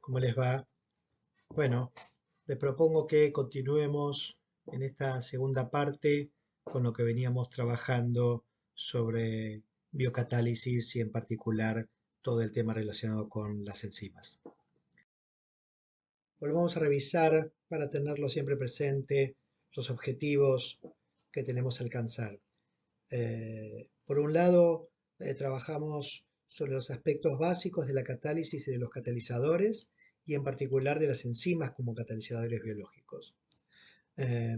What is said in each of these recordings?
¿Cómo les va? Bueno, les propongo que continuemos en esta segunda parte con lo que veníamos trabajando sobre biocatálisis y en particular todo el tema relacionado con las enzimas. Volvamos a revisar para tenerlo siempre presente los objetivos que tenemos a alcanzar. Por un lado, trabajamos sobre los aspectos básicos de la catálisis y de los catalizadores, y en particular de las enzimas como catalizadores biológicos. Eh,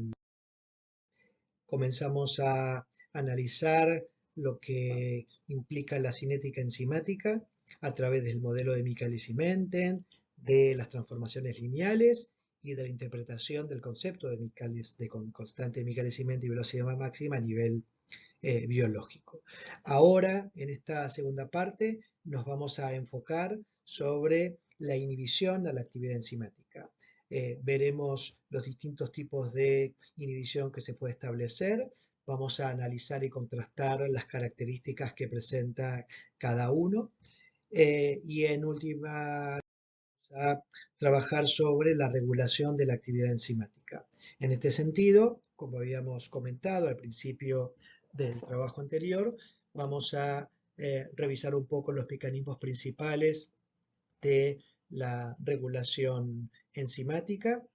Comenzamos a analizar lo que implica la cinética enzimática a través del modelo de Michaelis y Menten, de las transformaciones lineales y de la interpretación del concepto de Michaelis, de constante de Michaelis y Menten y velocidad máxima a nivel biológico. Ahora, en esta segunda parte, nos vamos a enfocar sobre la inhibición de la actividad enzimática. Veremos los distintos tipos de inhibición que se puede establecer. Vamos a analizar y contrastar las características que presenta cada uno. Y en última, a trabajar sobre la regulación de la actividad enzimática. En este sentido, como habíamos comentado al principio del trabajo anterior, vamos a revisar un poco los mecanismos principales de la regulación enzimática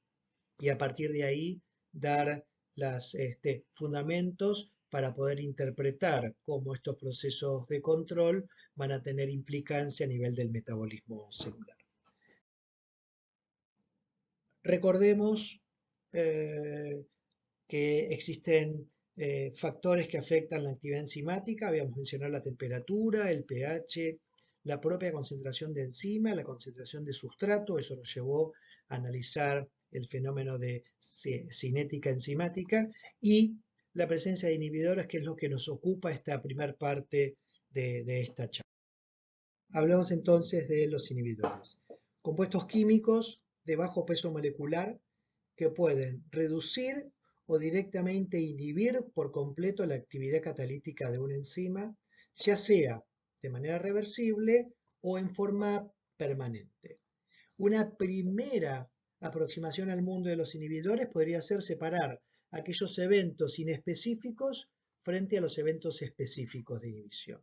y a partir de ahí dar los fundamentos para poder interpretar cómo estos procesos de control van a tener implicancia a nivel del metabolismo celular. Recordemos que existen factores que afectan la actividad enzimática. Habíamos mencionado la temperatura, el pH, la propia concentración de enzima, la concentración de sustrato. Eso nos llevó a analizar el fenómeno de cinética enzimática y la presencia de inhibidores, que es lo que nos ocupa esta primera parte de esta charla. Hablamos entonces de los inhibidores. Compuestos químicos de bajo peso molecular que pueden reducir o directamente inhibir por completo la actividad catalítica de una enzima, ya sea de manera reversible o en forma permanente. Una primera aproximación al mundo de los inhibidores podría ser separar aquellos eventos inespecíficos frente a los eventos específicos de inhibición.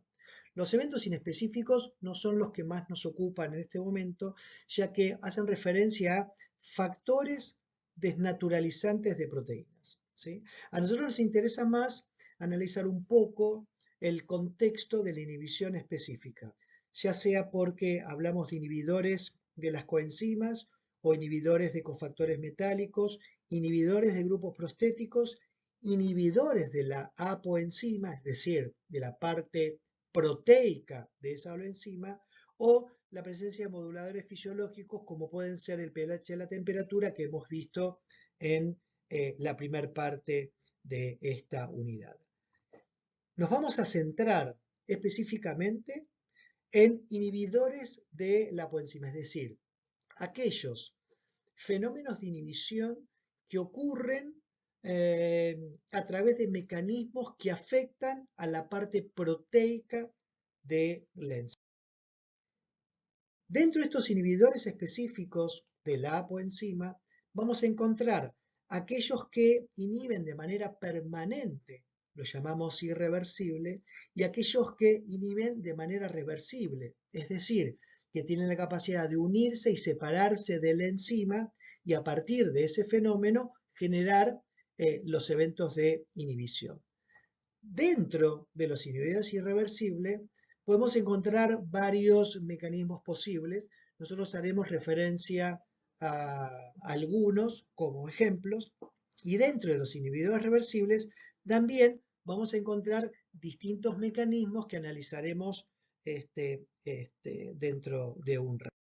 Los eventos inespecíficos no son los que más nos ocupan en este momento, ya que hacen referencia a factores desnaturalizantes de proteínas, ¿sí? A nosotros nos interesa más analizar un poco el contexto de la inhibición específica, ya sea porque hablamos de inhibidores de las coenzimas o inhibidores de cofactores metálicos, inhibidores de grupos prostéticos, inhibidores de la apoenzima, es decir, de la parte proteica de esa enzima, o la presencia de moduladores fisiológicos como pueden ser el pH y la temperatura que hemos visto en la primera parte de esta unidad. Nos vamos a centrar específicamente en inhibidores de la apoenzima, es decir, aquellos fenómenos de inhibición que ocurren a través de mecanismos que afectan a la parte proteica de la enzima. Dentro de estos inhibidores específicos de la apoenzima, vamos a encontrar aquellos que inhiben de manera permanente, lo llamamos irreversible, y aquellos que inhiben de manera reversible, es decir, que tienen la capacidad de unirse y separarse de la enzima y a partir de ese fenómeno generar los eventos de inhibición. Dentro de los inhibidores irreversibles podemos encontrar varios mecanismos posibles. Nosotros haremos referencia a algunos como ejemplos y dentro de los inhibidores reversibles también vamos a encontrar distintos mecanismos que analizaremos dentro de un rato.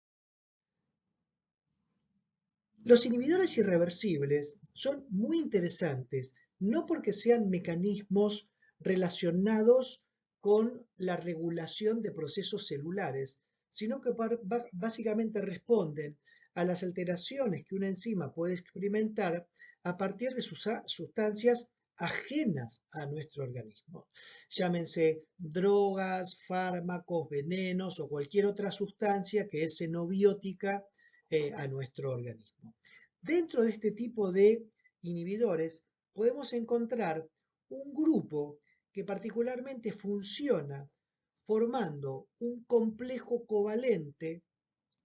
Los inhibidores irreversibles son muy interesantes, no porque sean mecanismos relacionados con la regulación de procesos celulares, sino que básicamente responden a las alteraciones que una enzima puede experimentar a partir de sus sustancias ajenas a nuestro organismo. Llámense drogas, fármacos, venenos o cualquier otra sustancia que es xenobiótica a nuestro organismo. Dentro de este tipo de inhibidores podemos encontrar un grupo que particularmente funciona formando un complejo covalente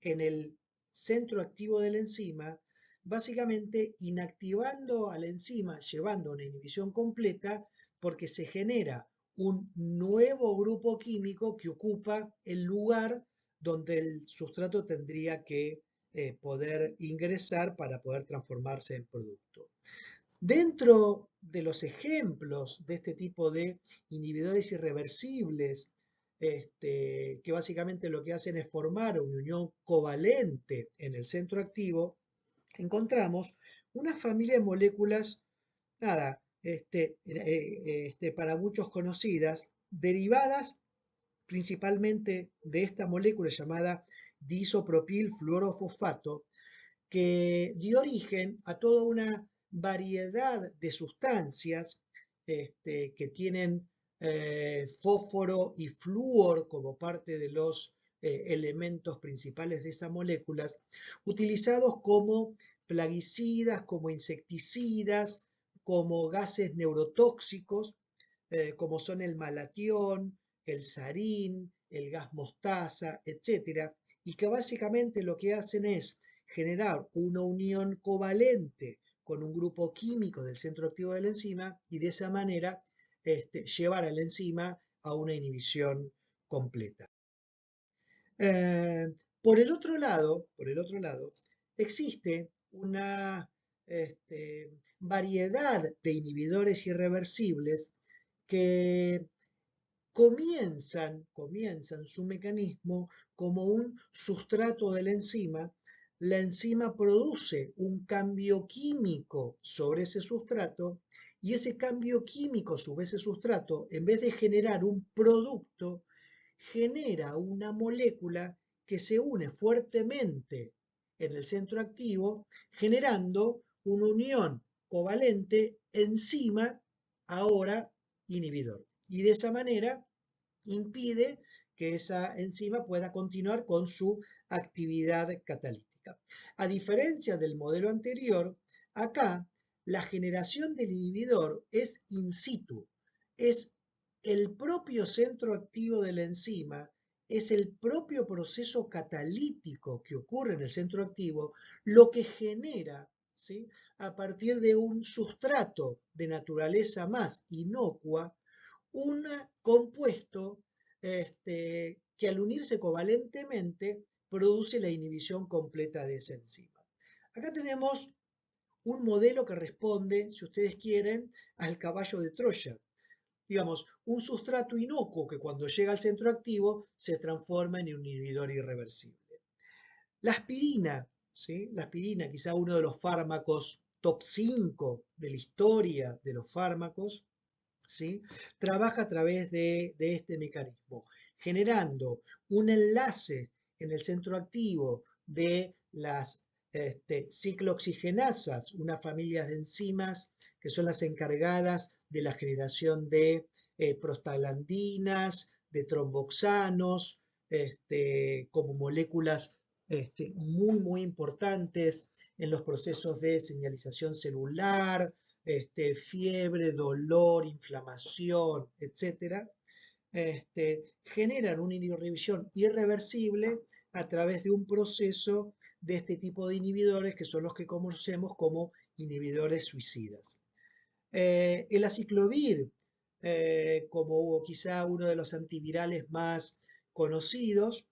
en el centro activo de la enzima, básicamente inactivando a la enzima, llevando a una inhibición completa, porque se genera un nuevo grupo químico que ocupa el lugar donde el sustrato tendría que poder ingresar para poder transformarse en producto. Dentro de los ejemplos de este tipo de inhibidores irreversibles, que básicamente lo que hacen es formar una unión covalente en el centro activo, encontramos una familia de moléculas, nada, para muchos conocidas, derivadas principalmente de esta molécula llamada diisopropil fluorofosfato, que dio origen a toda una variedad de sustancias que tienen fósforo y flúor como parte de los elementos principales de esas moléculas, utilizados como plaguicidas, como insecticidas, como gases neurotóxicos, como son el malatión, el sarín, el gas mostaza, etcétera, y que básicamente lo que hacen es generar una unión covalente con un grupo químico del centro activo de la enzima y de esa manera llevar a la enzima a una inhibición completa. Por el otro lado, existe una variedad de inhibidores irreversibles que comienzan su mecanismo como un sustrato de la enzima produce un cambio químico sobre ese sustrato y ese cambio químico sobre ese sustrato, en vez de generar un producto, genera una molécula que se une fuertemente en el centro activo, generando una unión covalente enzima ahora inhibidor. Y de esa manera impide que esa enzima pueda continuar con su actividad catalítica. A diferencia del modelo anterior, acá la generación del inhibidor es in situ, es el propio centro activo de la enzima, es el propio proceso catalítico que ocurre en el centro activo lo que genera, ¿sí?, a partir de un sustrato de naturaleza más inocua, un compuesto que al unirse covalentemente produce la inhibición completa de esa enzima. Acá tenemos un modelo que responde, si ustedes quieren, al caballo de Troya. Digamos, un sustrato inocuo que cuando llega al centro activo se transforma en un inhibidor irreversible. La aspirina, ¿sí? La aspirina, quizá uno de los fármacos top 5 de la historia de los fármacos, ¿sí?, trabaja a través de este mecanismo, generando un enlace en el centro activo de las ciclooxigenasas, una familia de enzimas que son las encargadas de la generación de prostaglandinas, de tromboxanos, como moléculas muy importantes en los procesos de señalización celular, fiebre, dolor, inflamación, etcétera, generan una inhibición irreversible a través de un proceso de este tipo de inhibidores que son los que conocemos como inhibidores suicidas. El aciclovir, como quizá uno de los antivirales más conocidos,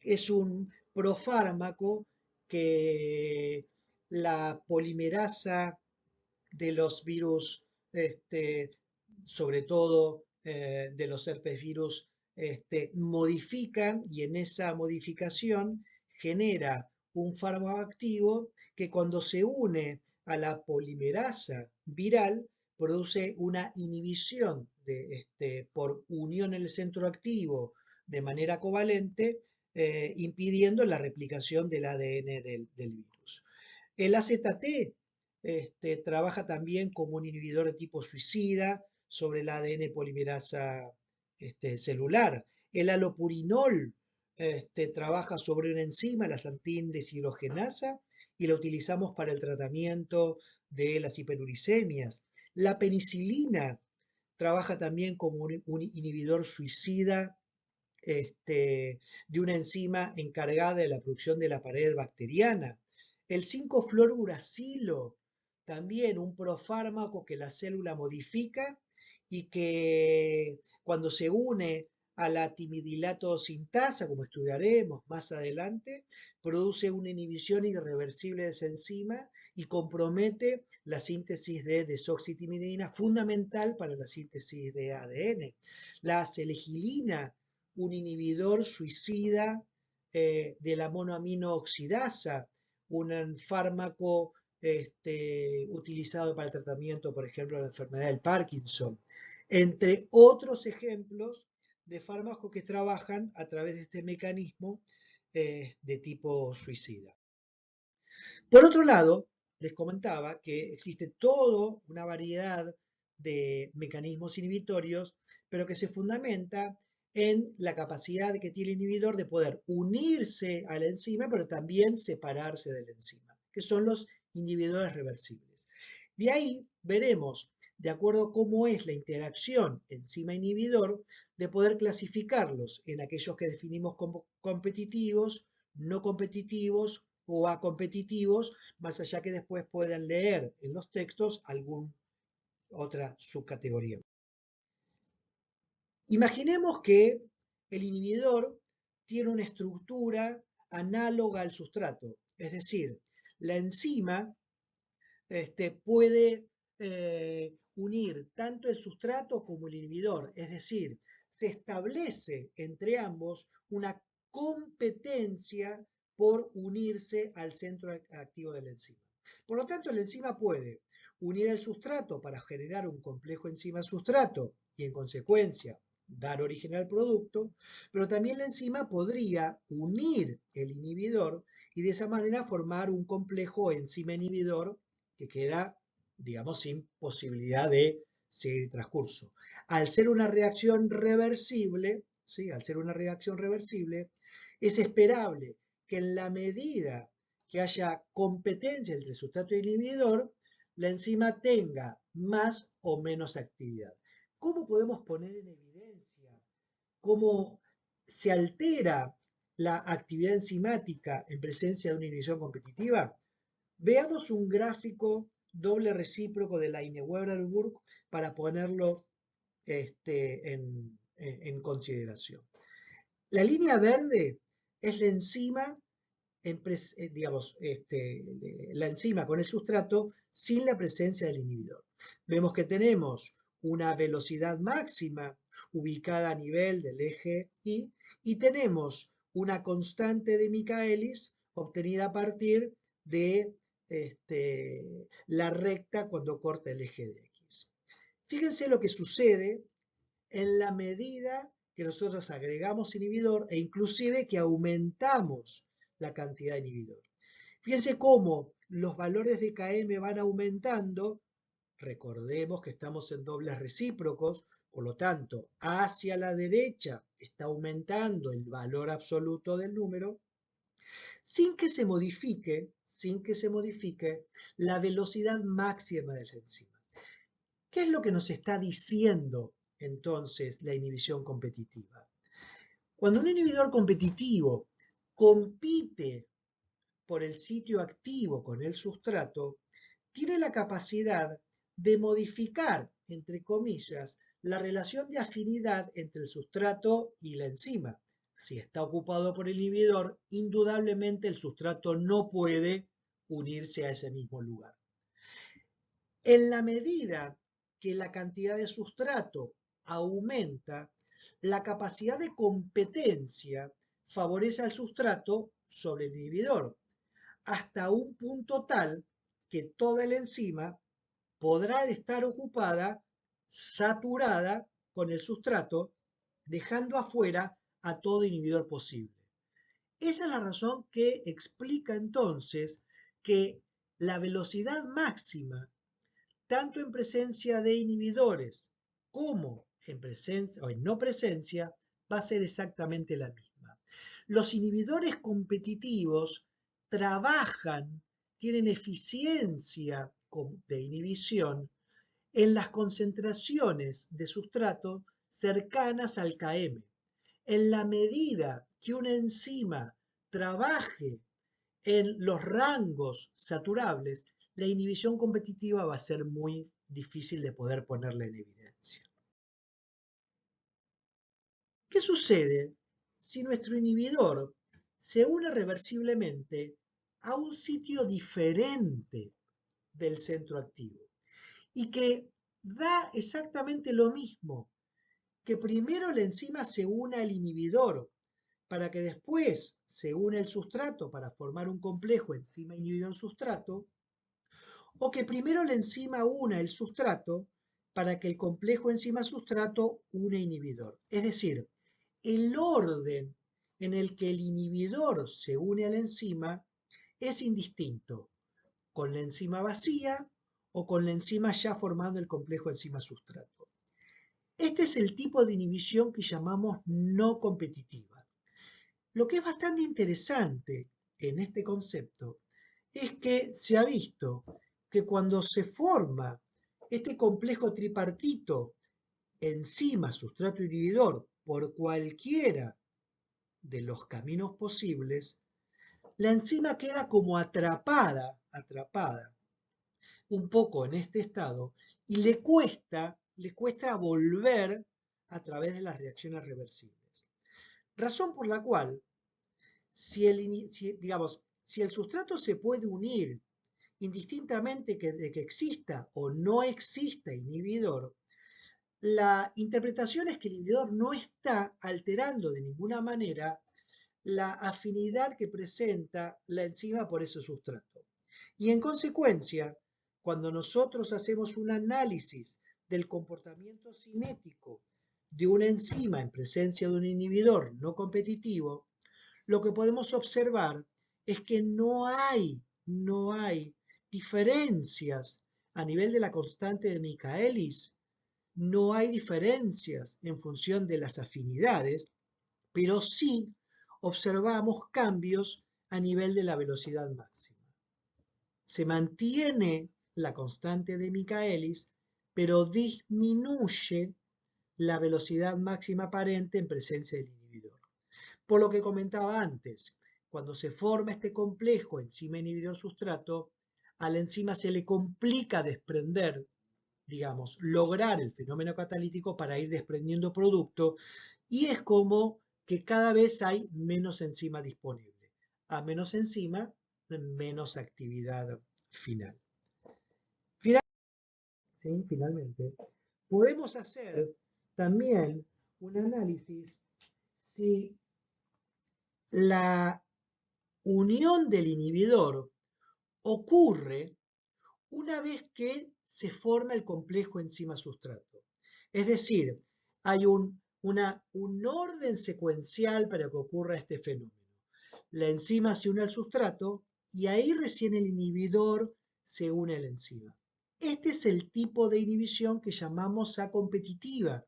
es un profármaco que la polimerasa de los virus, sobre todo de los herpes virus, modifican y en esa modificación genera un fármaco activo que cuando se une a la polimerasa viral produce una inhibición por unión en el centro activo de manera covalente, impidiendo la replicación del ADN del virus. El AZT trabaja también como un inhibidor de tipo suicida sobre el ADN polimerasa celular. El alopurinol trabaja sobre una enzima, la santin deshidrogenasa, y la utilizamos para el tratamiento de las hiperuricemias. La penicilina trabaja también como un inhibidor suicida de una enzima encargada de la producción de la pared bacteriana. El 5-fluoruracilo, también un profármaco que la célula modifica y que cuando se une a la timidilato sintasa, como estudiaremos más adelante, produce una inhibición irreversible de esa enzima y compromete la síntesis de desoxitimidina, fundamental para la síntesis de ADN. La selegilina, un inhibidor suicida de la monoamino oxidasa, un fármaco utilizado para el tratamiento, por ejemplo, de la enfermedad del Parkinson, entre otros ejemplos de fármacos que trabajan a través de este mecanismo de tipo suicida. Por otro lado, les comentaba que existe toda una variedad de mecanismos inhibitorios, pero que se fundamenta en la capacidad que tiene el inhibidor de poder unirse a la enzima, pero también separarse de la enzima, que son los inhibidores reversibles. De ahí veremos, de acuerdo a cómo es la interacción enzima-inhibidor, de poder clasificarlos en aquellos que definimos como competitivos, no competitivos o a competitivos, más allá que después puedan leer en los textos alguna otra subcategoría. Imaginemos que el inhibidor tiene una estructura análoga al sustrato, es decir, la enzima puede unir tanto el sustrato como el inhibidor, es decir, se establece entre ambos una competencia por unirse al centro activo de la enzima. Por lo tanto, la enzima puede unir el sustrato para generar un complejo enzima-sustrato y en consecuencia dar origen al producto, pero también la enzima podría unir el inhibidor y de esa manera formar un complejo enzima-inhibidor que queda, digamos, sin posibilidad de seguir transcurso. Al ser una reacción reversible, ¿sí? Al ser una reacción reversible, es esperable que en la medida que haya competencia entre sustrato y inhibidor, la enzima tenga más o menos actividad. ¿Cómo podemos poner en evidencia cómo se altera la actividad enzimática en presencia de una inhibición competitiva? Veamos un gráfico doble recíproco de Leine-Weberburg para ponerlo en consideración. La línea verde es la enzima, digamos, la enzima con el sustrato sin la presencia del inhibidor. Vemos que tenemos una velocidad máxima ubicada a nivel del eje Y y tenemos una constante de Michaelis obtenida a partir de la recta cuando corta el eje de X. Fíjense lo que sucede en la medida que nosotros agregamos inhibidor e inclusive que aumentamos la cantidad de inhibidor. Fíjense cómo los valores de Km van aumentando. Recordemos que estamos en dobles recíprocos, por lo tanto, hacia la derecha está aumentando el valor absoluto del número, sin que se modifique la velocidad máxima de la enzima. ¿Qué es lo que nos está diciendo entonces la inhibición competitiva? Cuando un inhibidor competitivo compite por el sitio activo con el sustrato, tiene la capacidad de modificar, entre comillas, la relación de afinidad entre el sustrato y la enzima. Si está ocupado por el inhibidor, indudablemente el sustrato no puede unirse a ese mismo lugar. En la medida que la cantidad de sustrato aumenta, la capacidad de competencia favorece al sustrato sobre el inhibidor, hasta un punto tal que toda la enzima podrá estar ocupada, saturada con el sustrato, dejando afuera a todo inhibidor posible. Esa es la razón que explica entonces que la velocidad máxima, tanto en presencia de inhibidores como en presencia o en no presencia, va a ser exactamente la misma. Los inhibidores competitivos trabajan, tienen eficiencia de inhibición en las concentraciones de sustrato cercanas al Km. En la medida que una enzima trabaje en los rangos saturables, la inhibición competitiva va a ser muy difícil de poder ponerla en evidencia. ¿Qué sucede si nuestro inhibidor se une reversiblemente a un sitio diferente del centro activo y que da exactamente lo mismo, que primero la enzima se une al inhibidor para que después se une el sustrato para formar un complejo enzima inhibidor sustrato, o que primero la enzima una el sustrato para que el complejo enzima sustrato une inhibidor? Es decir, el orden en el que el inhibidor se une a la enzima es indistinto, con la enzima vacía o con la enzima ya formando el complejo enzima sustrato. Este es el tipo de inhibición que llamamos no competitiva. Lo que es bastante interesante en este concepto es que se ha visto que cuando se forma este complejo tripartito enzima, sustrato inhibidor por cualquiera de los caminos posibles, la enzima queda como atrapada un poco en este estado y le cuesta volver a través de las reacciones reversibles. Razón por la cual si el sustrato se puede unir indistintamente de que exista o no exista inhibidor, la interpretación es que el inhibidor no está alterando de ninguna manera la afinidad que presenta la enzima por ese sustrato. Y en consecuencia, cuando nosotros hacemos un análisis del comportamiento cinético de una enzima en presencia de un inhibidor no competitivo, lo que podemos observar es que no hay diferencias a nivel de la constante de Michaelis, no hay diferencias en función de las afinidades, pero sí observamos cambios a nivel de la velocidad máxima. Se mantiene la constante de Michaelis, pero disminuye la velocidad máxima aparente en presencia del inhibidor. Por lo que comentaba antes, cuando se forma este complejo enzima inhibidor sustrato, a la enzima se le complica desprender, digamos, lograr el fenómeno catalítico para ir desprendiendo producto, y es como que cada vez hay menos enzima disponible. A menos enzima, menos actividad final. Finalmente, podemos hacer también un análisis si la unión del inhibidor ocurre una vez que se forma el complejo enzima sustrato. Es decir, hay un orden secuencial para que ocurra este fenómeno. La enzima se une al sustrato y ahí recién el inhibidor se une a la enzima. Este es el tipo de inhibición que llamamos acompetitiva.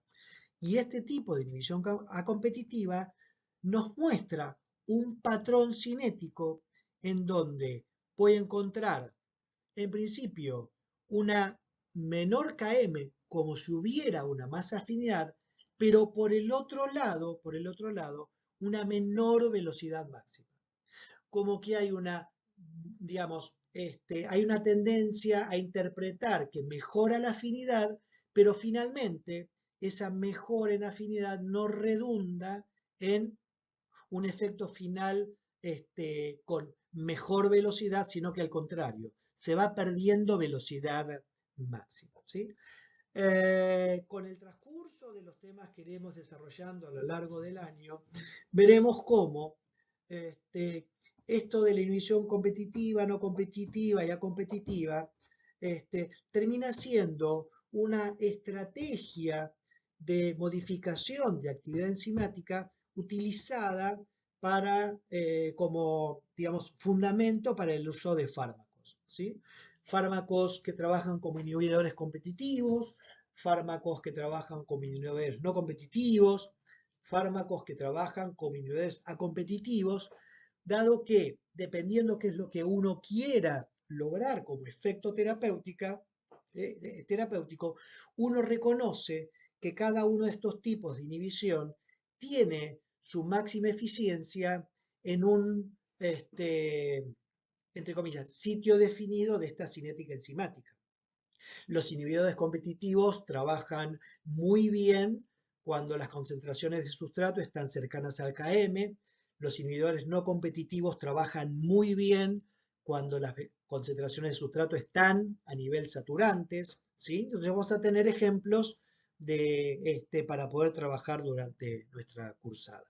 Y este tipo de inhibición acompetitiva nos muestra un patrón cinético en donde puede encontrar, en principio, una menor Km, como si hubiera una más afinidad, pero por el otro lado, una menor velocidad máxima. Como que hay hay una tendencia a interpretar que mejora la afinidad, pero finalmente esa mejora en afinidad no redunda en un efecto final con mejor velocidad, sino que al contrario, se va perdiendo velocidad máxima. ¿Sí? Con el transcurso de los temas que iremos desarrollando a lo largo del año, veremos cómo esto de la inhibición competitiva, no competitiva y acompetitiva termina siendo una estrategia de modificación de actividad enzimática utilizada como, digamos, fundamento para el uso de fármacos, ¿sí? Fármacos que trabajan como inhibidores competitivos, fármacos que trabajan como inhibidores no competitivos, fármacos que trabajan con inhibidores acompetitivos, dado que dependiendo qué es lo que uno quiera lograr como efecto terapéutico, uno reconoce que cada uno de estos tipos de inhibición tiene su máxima eficiencia en un, entre comillas, sitio definido de esta cinética enzimática. Los inhibidores competitivos trabajan muy bien cuando las concentraciones de sustrato están cercanas al Km. Los inhibidores no competitivos trabajan muy bien cuando las concentraciones de sustrato están a nivel saturantes, ¿sí? Entonces vamos a tener ejemplos para poder trabajar durante nuestra cursada.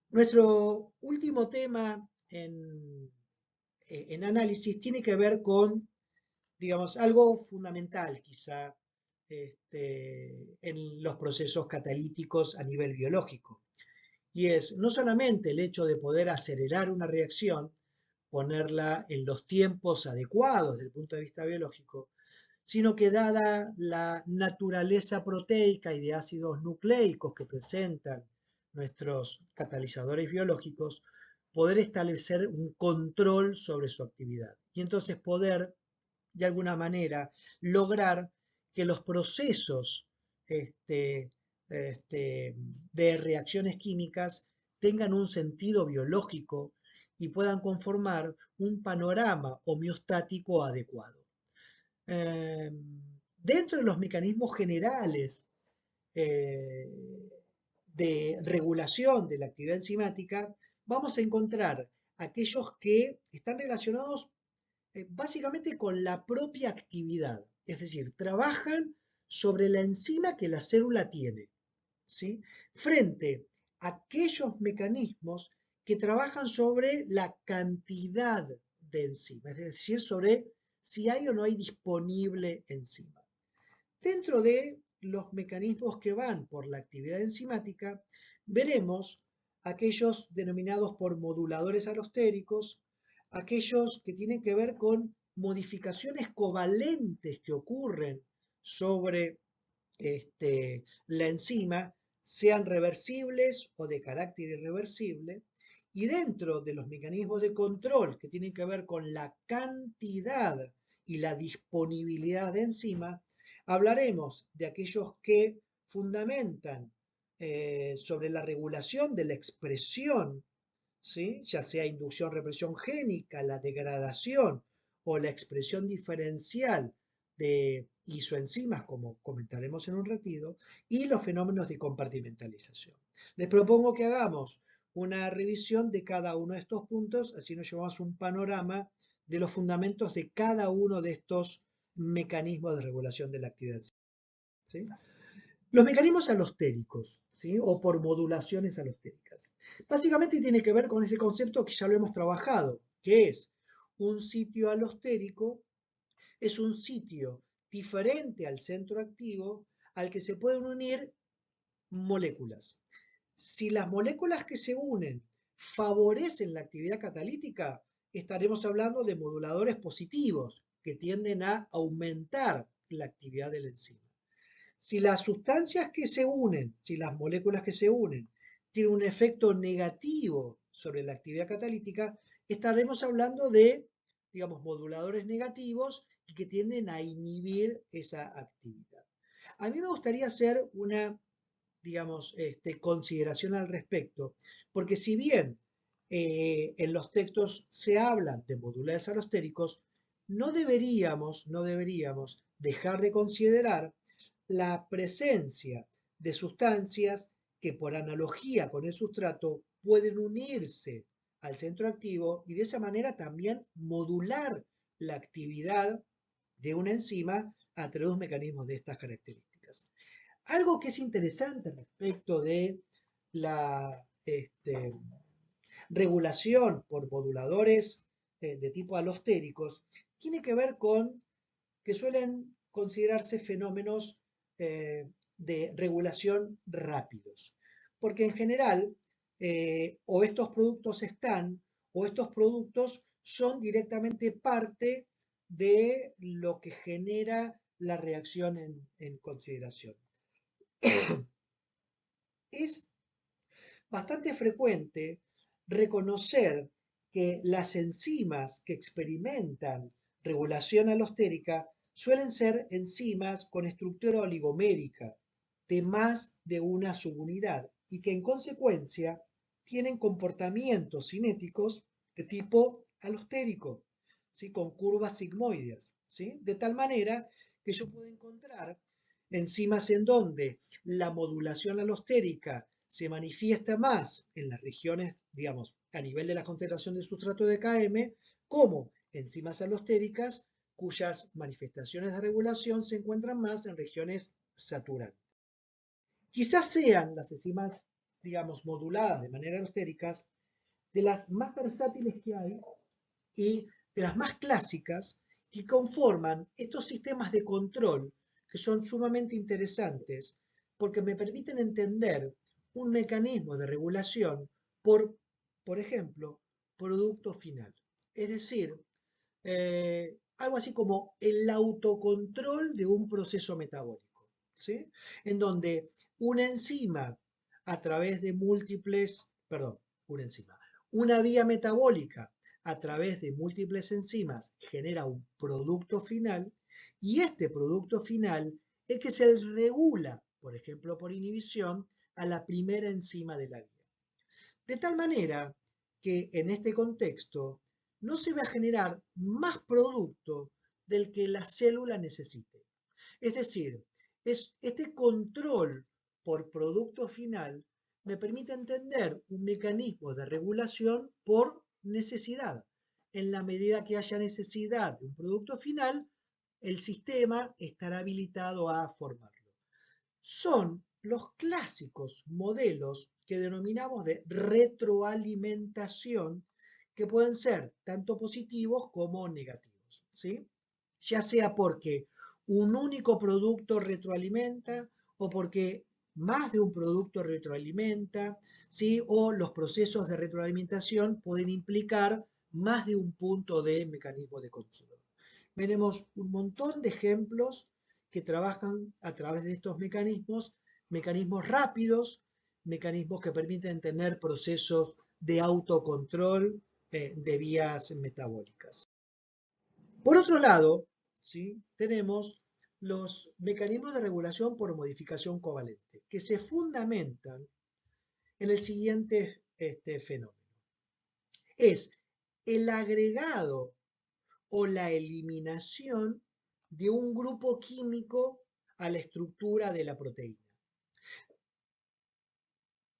Nuestro último tema en análisis tiene que ver con, digamos, algo fundamental quizá en los procesos catalíticos a nivel biológico. Y es no solamente el hecho de poder acelerar una reacción, ponerla en los tiempos adecuados desde el punto de vista biológico, sino que dada la naturaleza proteica y de ácidos nucleicos que presentan nuestros catalizadores biológicos, poder establecer un control sobre su actividad y entonces poder, de alguna manera, lograr que los procesos de reacciones químicas tengan un sentido biológico y puedan conformar un panorama homeostático adecuado. Dentro de los mecanismos generales eh, de regulación de la actividad enzimática, vamos a encontrar aquellos que están relacionados básicamente con la propia actividad, es decir, trabajan sobre la enzima que la célula tiene, ¿sí? Frente a aquellos mecanismos que trabajan sobre la cantidad de enzima, es decir, sobre si hay o no hay disponible enzima. Dentro de los mecanismos que van por la actividad enzimática, veremos aquellos denominados por moduladores alostéricos, aquellos que tienen que ver con modificaciones covalentes que ocurren sobre la enzima, sean reversibles o de carácter irreversible, y dentro de los mecanismos de control que tienen que ver con la cantidad y la disponibilidad de enzima, hablaremos de aquellos que fundamentan sobre la regulación de la expresión, ¿sí? Ya sea inducción represión génica, la degradación o la expresión diferencial de isoenzimas, como comentaremos en un ratito, y los fenómenos de compartimentalización. Les propongo que hagamos una revisión de cada uno de estos puntos, así nos llevamos un panorama de los fundamentos de cada uno de estos mecanismos de regulación de la actividad. ¿Sí? Los mecanismos alostéricos, ¿sí? O por modulaciones alostéricas. Básicamente tiene que ver con ese concepto que ya lo hemos trabajado, que es un sitio alostérico, es un sitio diferente al centro activo al que se pueden unir moléculas. Si las moléculas que se unen favorecen la actividad catalítica, estaremos hablando de moduladores positivos que tienden a aumentar la actividad de la enzima. Si las sustancias que se unen, si las moléculas que se unen, tienen un efecto negativo sobre la actividad catalítica, estaremos hablando de, digamos, moduladores negativos y que tienden a inhibir esa actividad. A mí me gustaría hacer una, digamos, consideración al respecto, porque si bien en los textos se hablan de moduladores alostéricos, no deberíamos dejar de considerar la presencia de sustancias que por analogía con el sustrato pueden unirse al centro activo y de esa manera también modular la actividad de una enzima a través de mecanismos de estas características. Algo que es interesante respecto de la regulación por moduladores de tipo alostéricos tiene que ver con que suelen considerarse fenómenos de regulación rápidos. Porque en general, o estos productos están, o estos productos son directamente parte de lo que genera la reacción en consideración. Es bastante frecuente reconocer que las enzimas que experimentan regulación alostérica suelen ser enzimas con estructura oligomérica de más de una subunidad y que en consecuencia tienen comportamientos cinéticos de tipo alostérico, ¿sí? Con curvas sigmoides, ¿sí? De tal manera que yo puedo encontrar enzimas en donde la modulación alostérica se manifiesta más en las regiones, digamos, a nivel de la concentración de sustrato de Km, como enzimas alostéricas cuyas manifestaciones de regulación se encuentran más en regiones saturantes. Quizás sean las enzimas, digamos, moduladas de manera alostérica de las más versátiles que hay y de las más clásicas que conforman estos sistemas de control que son sumamente interesantes porque me permiten entender un mecanismo de regulación por ejemplo, producto final. Es decir, algo así como el autocontrol de un proceso metabólico, ¿sí? En donde una enzima a través de una vía metabólica a través de múltiples enzimas genera un producto final y este producto final es que se regula, por ejemplo, por inhibición, a la primera enzima de la vía. De tal manera que en este contexto no se va a generar más producto del que la célula necesite. Es decir, este control por producto final me permite entender un mecanismo de regulación por necesidad. En la medida que haya necesidad de un producto final, el sistema estará habilitado a formarlo. Son los clásicos modelos que denominamos de retroalimentación, que pueden ser tanto positivos como negativos, ¿sí? Ya sea porque un único producto retroalimenta o porque más de un producto retroalimenta, ¿sí? O los procesos de retroalimentación pueden implicar más de un punto de mecanismo de control. Veremos un montón de ejemplos que trabajan a través de estos mecanismos, mecanismos rápidos, mecanismos que permiten tener procesos de autocontrol de vías metabólicas. Por otro lado, ¿sí? Tenemos los mecanismos de regulación por modificación covalente, que se fundamentan en el siguiente fenómeno. Es el agregado o la eliminación de un grupo químico a la estructura de la proteína,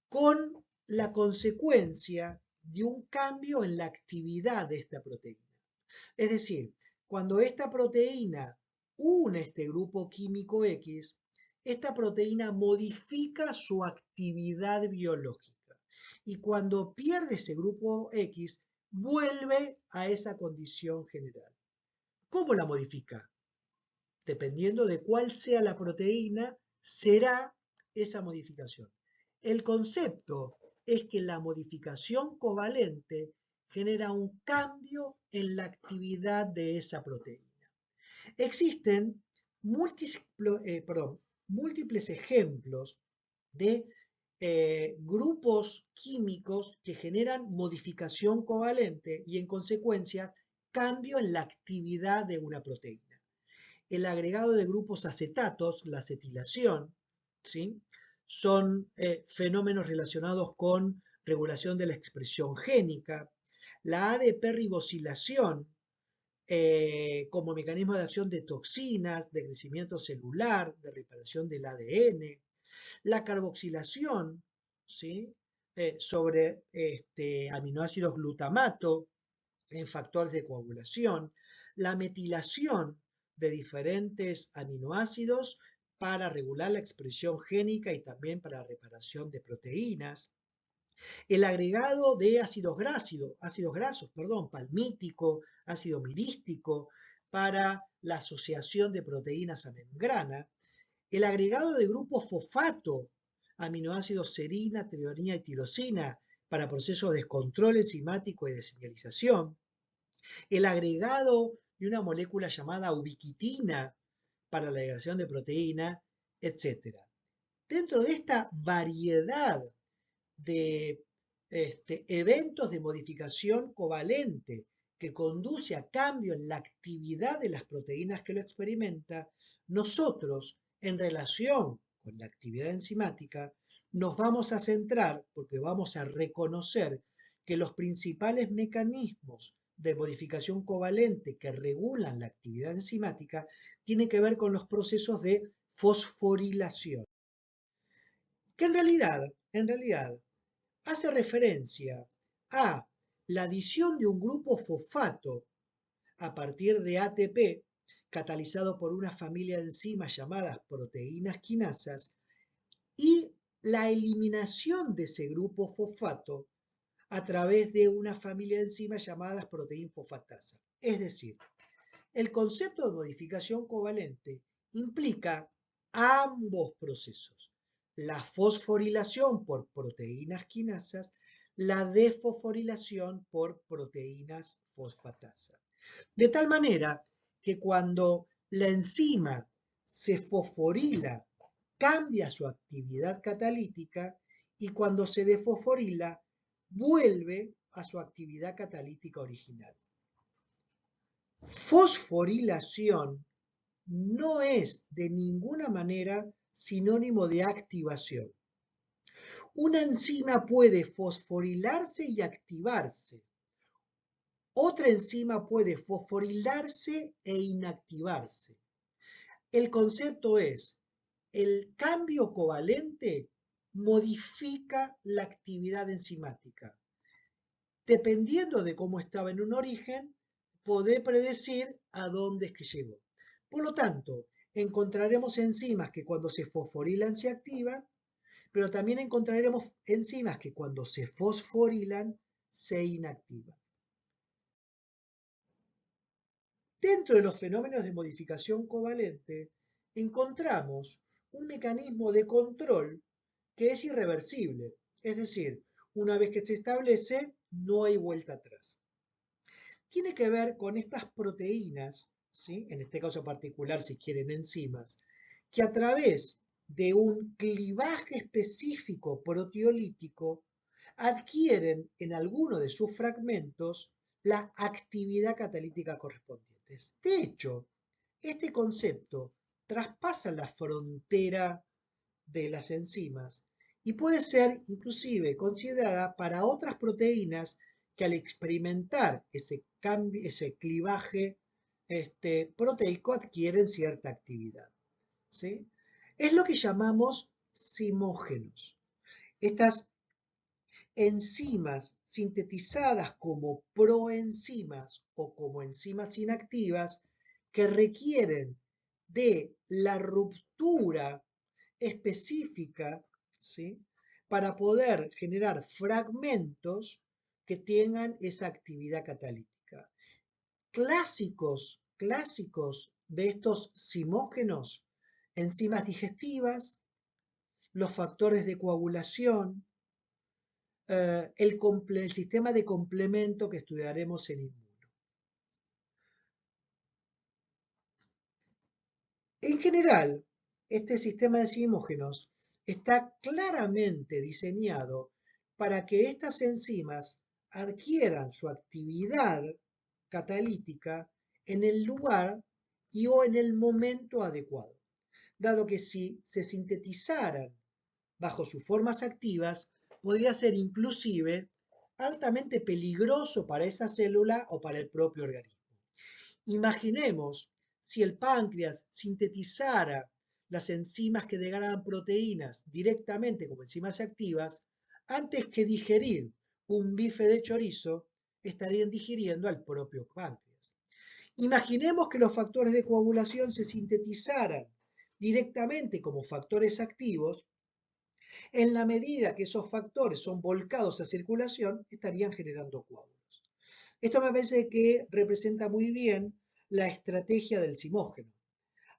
con la consecuencia de un cambio en la actividad de esta proteína. Es decir, cuando esta proteína une este grupo químico X, esta proteína modifica su actividad biológica y cuando pierde ese grupo X, vuelve a esa condición general. ¿Cómo la modifica? Dependiendo de cuál sea la proteína, será esa modificación. El concepto es que la modificación covalente genera un cambio en la actividad de esa proteína. Existen múltiples ejemplos de grupos químicos que generan modificación covalente y en consecuencia cambio en la actividad de una proteína. El agregado de grupos acetatos, la acetilación, ¿sí? Son fenómenos relacionados con regulación de la expresión génica, la ADP-ribosilación como mecanismo de acción de toxinas, de crecimiento celular, de reparación del ADN, la carboxilación, ¿sí? Sobre aminoácidos glutamato en factores de coagulación, la metilación de diferentes aminoácidos para regular la expresión génica y también para la reparación de proteínas, el agregado de ácidos grasos, palmítico, ácido mirístico, para la asociación de proteínas a membrana, el agregado de grupos fosfato, aminoácidos serina, trionina y tirosina, para procesos de control enzimático y de señalización, el agregado de una molécula llamada ubiquitina para la degradación de proteína, etc. Dentro de esta variedad de eventos de modificación covalente que conduce a cambio en la actividad de las proteínas que lo experimenta, nosotros, en relación con la actividad enzimática, nos vamos a centrar porque vamos a reconocer que los principales mecanismos de modificación covalente que regulan la actividad enzimática tienen que ver con los procesos de fosforilación, que en realidad hace referencia a la adición de un grupo fosfato a partir de ATP, catalizado por una familia de enzimas llamadas proteínas quinasas, y la eliminación de ese grupo fosfato a través de una familia de enzimas llamadas proteína fosfatasa. Es decir, el concepto de modificación covalente implica ambos procesos: la fosforilación por proteínas quinasas, la desfosforilación por proteínas fosfatasa. De tal manera que cuando la enzima se fosforila, cambia su actividad catalítica, y cuando se desfosforila, vuelve a su actividad catalítica original. Fosforilación no es de ninguna manera sinónimo de activación. Una enzima puede fosforilarse y activarse. Otra enzima puede fosforilarse e inactivarse. El concepto es: el cambio covalente modifica la actividad enzimática. Dependiendo de cómo estaba en un origen, podré predecir a dónde es que llegó. Por lo tanto, encontraremos enzimas que cuando se fosforilan se activan, pero también encontraremos enzimas que cuando se fosforilan se inactivan. Dentro de los fenómenos de modificación covalente, encontramos un mecanismo de control que es irreversible, es decir, una vez que se establece, no hay vuelta atrás. Tiene que ver con estas proteínas, ¿sí? En este caso particular, si quieren, enzimas, que a través de un clivaje específico proteolítico adquieren en alguno de sus fragmentos la actividad catalítica correspondiente. De hecho, este concepto traspasa la frontera de las enzimas y puede ser inclusive considerada para otras proteínas que, al experimentar ese clivaje proteico, adquieren cierta actividad, ¿sí? Es lo que llamamos zimógenos. Estas enzimas sintetizadas como proenzimas o como enzimas inactivas que requieren de la ruptura específica, ¿sí?, para poder generar fragmentos que tengan esa actividad catalítica. Clásicos de estos zimógenos: enzimas digestivas, los factores de coagulación, el sistema de complemento que estudiaremos en inmuno. En general, este sistema de zimógenos está claramente diseñado para que estas enzimas adquieran su actividad catalítica en el lugar y o en el momento adecuado, dado que si se sintetizaran bajo sus formas activas, podría ser inclusive altamente peligroso para esa célula o para el propio organismo. Imaginemos si el páncreas sintetizara las enzimas que degradan proteínas directamente como enzimas activas, antes que digerir un bife de chorizo, estarían digiriendo al propio páncreas. Imaginemos que los factores de coagulación se sintetizaran directamente como factores activos. En la medida que esos factores son volcados a circulación, estarían generando coágulos. Esto me parece que representa muy bien la estrategia del zimógeno: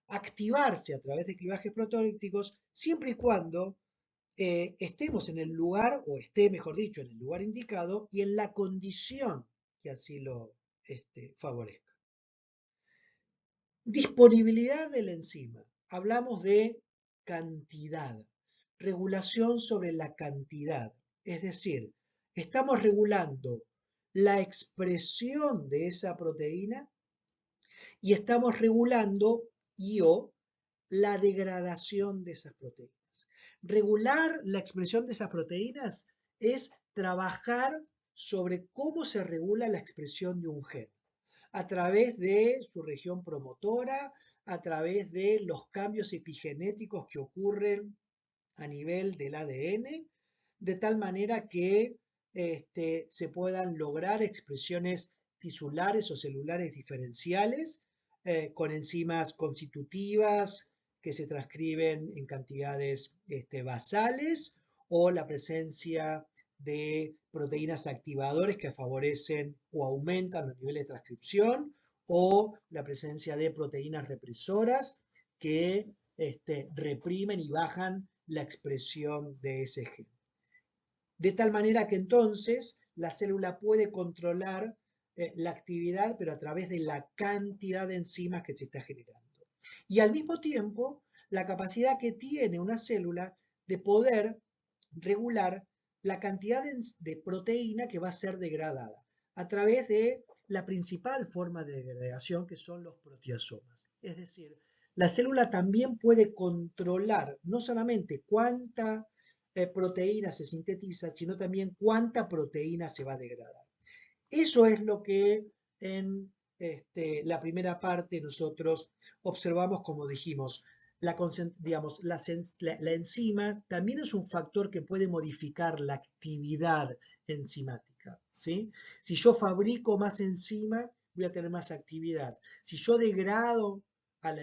activarse a través de clivajes proteolíticos siempre y cuando estemos en el lugar, o esté, mejor dicho, en el lugar indicado y en la condición que así lo favorezca. Disponibilidad de la enzima. Hablamos de cantidad, regulación sobre la cantidad. Es decir, estamos regulando la expresión de esa proteína y estamos regulando o la degradación de esas proteínas. Regular la expresión de esas proteínas es trabajar sobre cómo se regula la expresión de un gen a través de su región promotora, a través de los cambios epigenéticos que ocurren a nivel del ADN, de tal manera que se puedan lograr expresiones tisulares o celulares diferenciales con enzimas constitutivas que se transcriben en cantidades basales o la presencia de proteínas activadores que favorecen o aumentan los niveles de transcripción o la presencia de proteínas represoras que reprimen y bajan la expresión de ese gen. De tal manera que entonces la célula puede controlar la actividad, pero a través de la cantidad de enzimas que se está generando. Y al mismo tiempo, la capacidad que tiene una célula de poder regular la cantidad de proteína que va a ser degradada a través de la principal forma de degradación que son los proteasomas. Es decir, la célula también puede controlar no solamente cuánta proteína se sintetiza, sino también cuánta proteína se va a degradar. Eso es lo que en la primera parte nosotros observamos, como dijimos, digamos, la enzima también es un factor que puede modificar la actividad enzimática, ¿sí? Si yo fabrico más enzima, voy a tener más actividad. Si yo degrado a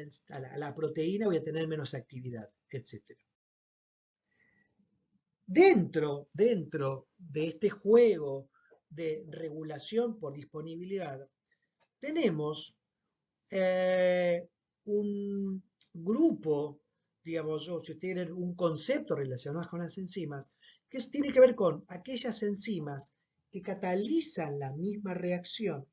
la proteína, voy a tener menos actividad, etc. Dentro de este juego de regulación por disponibilidad, tenemos un grupo, digamos, o si tienen un concepto relacionado con las enzimas, que tiene que ver con aquellas enzimas que catalizan la misma reacción,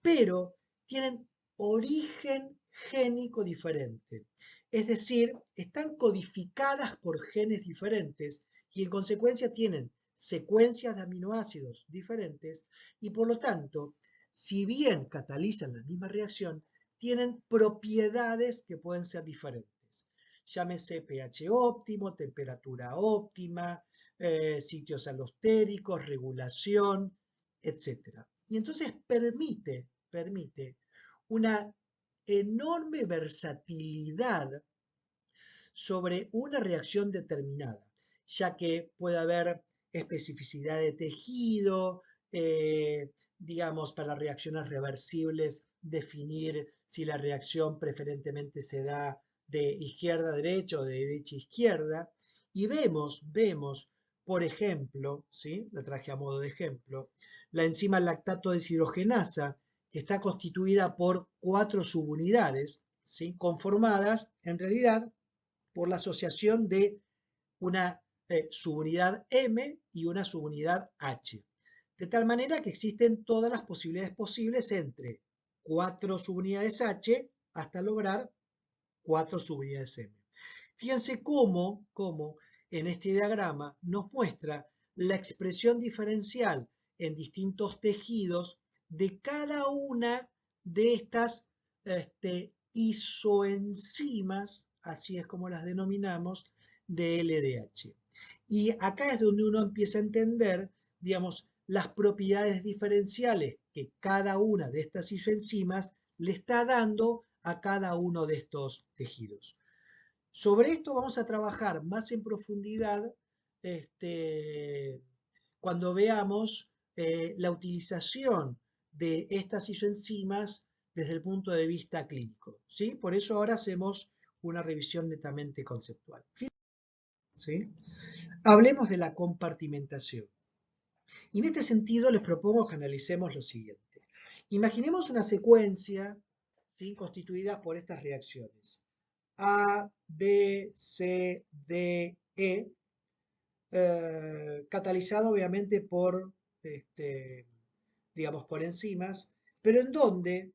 pero tienen origen génico diferente. Es decir, están codificadas por genes diferentes y en consecuencia tienen secuencias de aminoácidos diferentes y por lo tanto, si bien catalizan la misma reacción, tienen propiedades que pueden ser diferentes. Llámese pH óptimo, temperatura óptima, sitios alostéricos, regulación, etc. Y entonces permite una enorme versatilidad sobre una reacción determinada, ya que puede haber especificidad de tejido, digamos, para reacciones reversibles, definir si la reacción preferentemente se da de izquierda a derecha o de derecha a izquierda, y vemos, por ejemplo, ¿sí? La traje a modo de ejemplo, la enzima lactato deshidrogenasa, que está constituida por 4 subunidades, ¿sí? Conformadas en realidad por la asociación de una subunidad M y una subunidad H. De tal manera que existen todas las posibilidades posibles entre 4 subunidades H hasta lograr 4 subunidades M. Fíjense cómo en este diagrama nos muestra la expresión diferencial en distintos tejidos de cada una de estas isoenzimas, así es como las denominamos, de LDH. Y acá es donde uno empieza a entender, digamos, las propiedades diferenciales que cada una de estas isoenzimas le está dando a cada uno de estos tejidos. Sobre esto vamos a trabajar más en profundidad cuando veamos la utilización de estas isoenzimas desde el punto de vista clínico, ¿sí? Por eso ahora hacemos una revisión netamente conceptual, ¿sí? Hablemos de la compartimentación. Y en este sentido les propongo que analicemos lo siguiente. Imaginemos una secuencia, ¿sí? Constituida por estas reacciones. A, B, C, D, E, catalizado obviamente por, digamos, por enzimas, pero en donde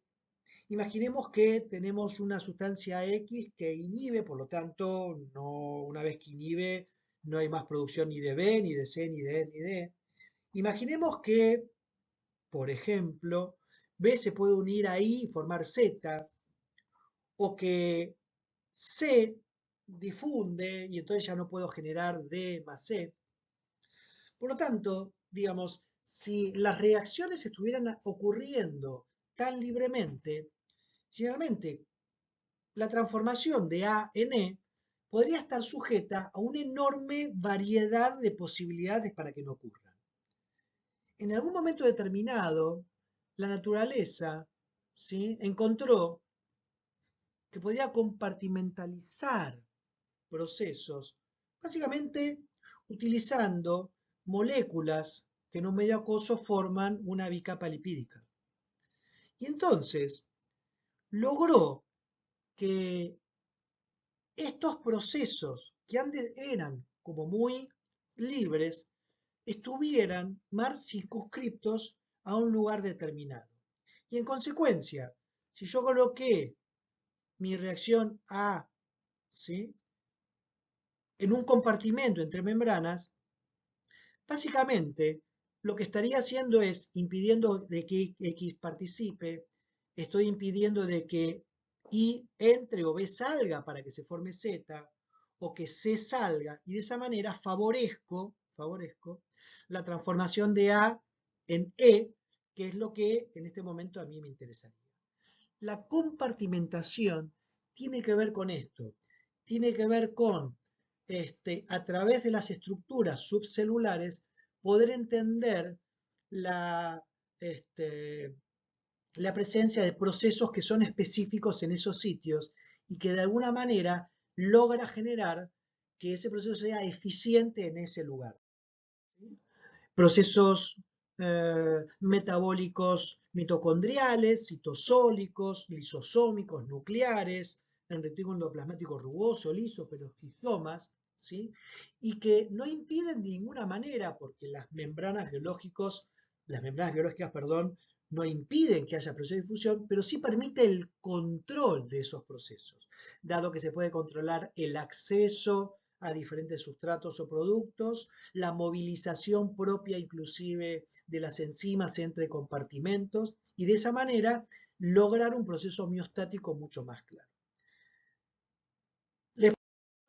Imaginemos que tenemos una sustancia X que inhibe, por lo tanto, una vez que inhibe, no hay más producción ni de B, ni de C, ni de E, ni de E. Imaginemos que, por ejemplo, B se puede unir ahí y formar Z, o que C difunde y entonces ya no puedo generar D más C. Por lo tanto, digamos, si las reacciones estuvieran ocurriendo tan libremente, generalmente la transformación de A en E podría estar sujeta a una enorme variedad de posibilidades para que no ocurran. En algún momento determinado, la naturaleza, ¿sí?, encontró que podía compartimentalizar procesos, básicamente utilizando moléculas que en un medio acuoso forman una bicapa lipídica. Y entonces logró que estos procesos que antes eran como muy libres estuvieran más circunscriptos a un lugar determinado. Y en consecuencia, si yo coloqué mi reacción A, ¿sí?, en un compartimento entre membranas, básicamente lo que estaría haciendo es impidiendo de que X participe, estoy impidiendo de que Y entre o B salga para que se forme Z, o que C salga, y de esa manera favorezco la transformación de A en E, que es lo que en este momento a mí me interesaría. La compartimentación tiene que ver con esto, tiene que ver con, a través de las estructuras subcelulares, poder entender la, este, la presencia de procesos que son específicos en esos sitios y que de alguna manera logra generar que ese proceso sea eficiente en ese lugar. Procesos metabólicos mitocondriales, citosólicos, lisosómicos, nucleares, en retículo endoplasmático rugoso, liso, peroxisomas, ¿sí?, y que no impiden de ninguna manera, porque las membranas biológicas, perdón, no impiden que haya proceso de difusión, pero sí permite el control de esos procesos, dado que se puede controlar el acceso a diferentes sustratos o productos, la movilización propia inclusive de las enzimas entre compartimentos y de esa manera lograr un proceso homeostático mucho más claro. Les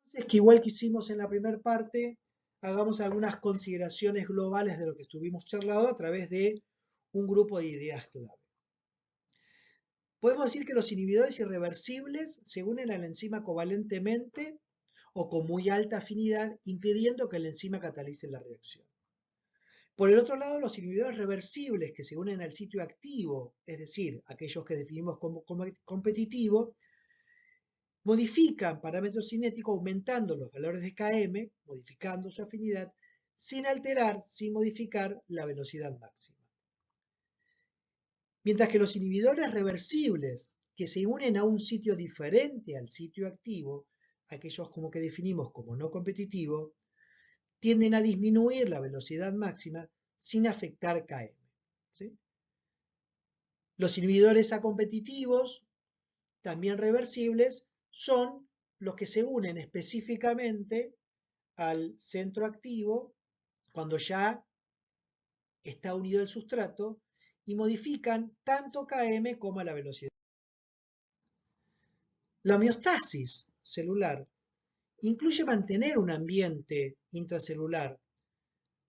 parece que igual que hicimos en la primera parte, hagamos algunas consideraciones globales de lo que estuvimos charlando a través de un grupo de ideas clave. Podemos decir que los inhibidores irreversibles se unen a la enzima covalentemente o con muy alta afinidad, impidiendo que la enzima catalice la reacción. Por el otro lado, los inhibidores reversibles que se unen al sitio activo, es decir, aquellos que definimos como competitivo, modifican parámetros cinéticos aumentando los valores de Km, modificando su afinidad, sin modificar la velocidad máxima. Mientras que los inhibidores reversibles que se unen a un sitio diferente al sitio activo, aquellos como que definimos como no competitivo, tienden a disminuir la velocidad máxima sin afectar Km, ¿sí? Los inhibidores acompetitivos, también reversibles, son los que se unen específicamente al centro activo cuando ya está unido el sustrato y modifican tanto Km como la velocidad. La homeostasis celular incluye mantener un ambiente intracelular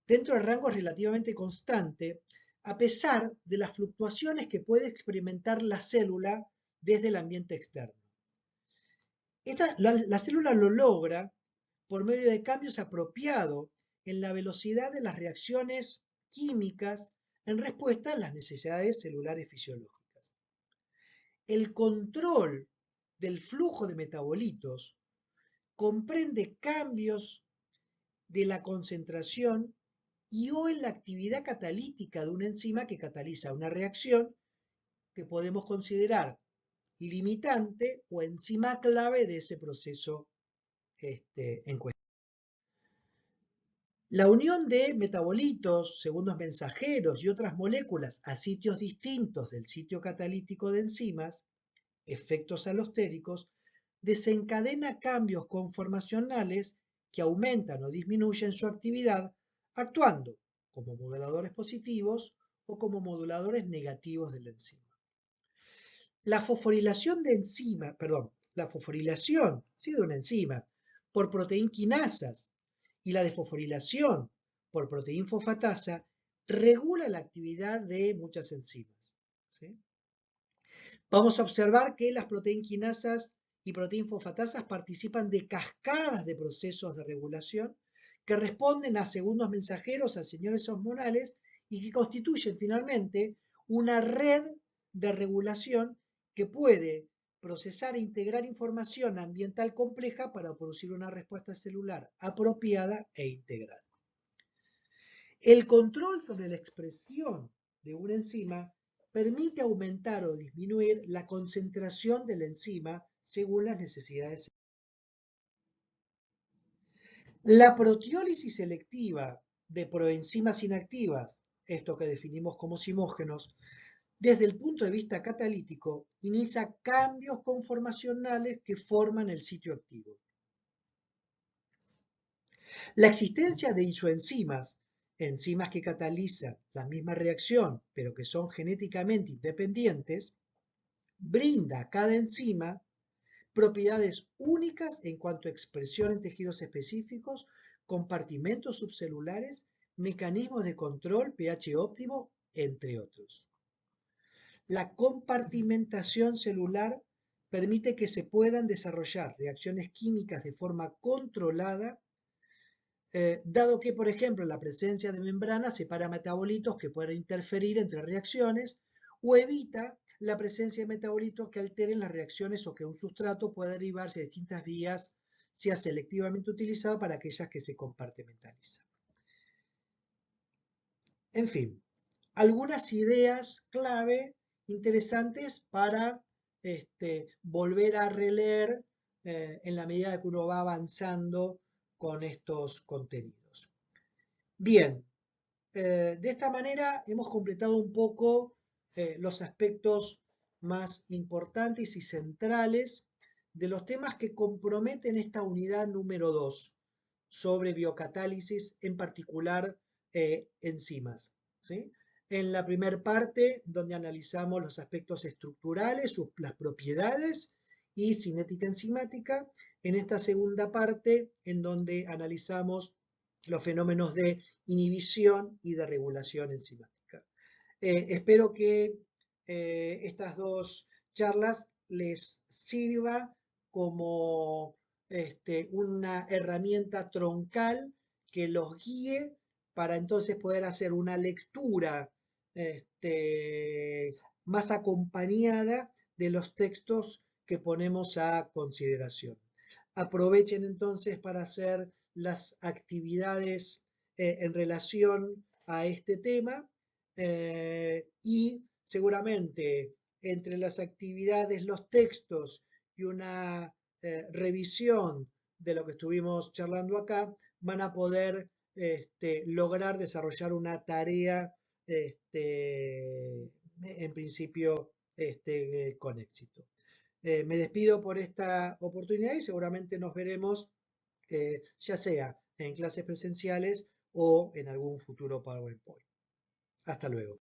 dentro de rangos relativamente constantes, a pesar de las fluctuaciones que puede experimentar la célula desde el ambiente externo. La célula lo logra por medio de cambios apropiados en la velocidad de las reacciones químicas en respuesta a las necesidades celulares fisiológicas. El control del flujo de metabolitos comprende cambios de la concentración y o en la actividad catalítica de una enzima que cataliza una reacción que podemos considerar limitante o enzima clave de ese proceso en cuestión. La unión de metabolitos, segundos mensajeros y otras moléculas a sitios distintos del sitio catalítico de enzimas efectos alostéricos, desencadena cambios conformacionales que aumentan o disminuyen su actividad, actuando como moduladores positivos o como moduladores negativos de la enzima. La fosforilación de enzima, perdón, la fosforilación de una enzima por proteínquinasas y la desfosforilación por proteinfosfatasa regula la actividad de muchas enzimas. ¿Sí? Vamos a observar que las proteinquinasas y proteinfosfatasas participan de cascadas de procesos de regulación que responden a segundos mensajeros, a señales hormonales y que constituyen finalmente una red de regulación que puede procesar e integrar información ambiental compleja para producir una respuesta celular apropiada e integral. El control sobre la expresión de una enzima permite aumentar o disminuir la concentración de la enzima según las necesidades. La proteólisis selectiva de proenzimas inactivas, esto que definimos como simógenos, desde el punto de vista catalítico, inicia cambios conformacionales que forman el sitio activo. La existencia de isoenzimas, enzimas que catalizan la misma reacción, pero que son genéticamente independientes, brinda a cada enzima propiedades únicas en cuanto a expresión en tejidos específicos, compartimentos subcelulares, mecanismos de control, pH óptimo, entre otros. La compartimentación celular permite que se puedan desarrollar reacciones químicas de forma controlada, dado que, por ejemplo, la presencia de membranas separa metabolitos que pueden interferir entre reacciones o evita la presencia de metabolitos que alteren las reacciones o que un sustrato pueda derivarse de distintas vías, sea selectivamente utilizado para aquellas que se compartimentalizan. En fin, algunas ideas clave interesantes para volver a releer en la medida que uno va avanzando con estos contenidos. Bien, de esta manera hemos completado un poco los aspectos más importantes y centrales de los temas que comprometen esta unidad número 2 sobre biocatálisis, en particular enzimas. ¿Sí? En la primera parte, donde analizamos los aspectos estructurales, las propiedades y cinética enzimática. En esta segunda parte, en donde analizamos los fenómenos de inhibición y de regulación enzimática. Espero que estas dos charlas les sirva como una herramienta troncal que los guíe para entonces poder hacer una lectura más acompañada de los textos que ponemos a consideración. Aprovechen entonces para hacer las actividades en relación a este tema y seguramente entre las actividades, los textos y una revisión de lo que estuvimos charlando acá, van a poder lograr desarrollar una tarea en principio con éxito. Me despido por esta oportunidad y seguramente nos veremos ya sea en clases presenciales o en algún futuro PowerPoint. Hasta luego.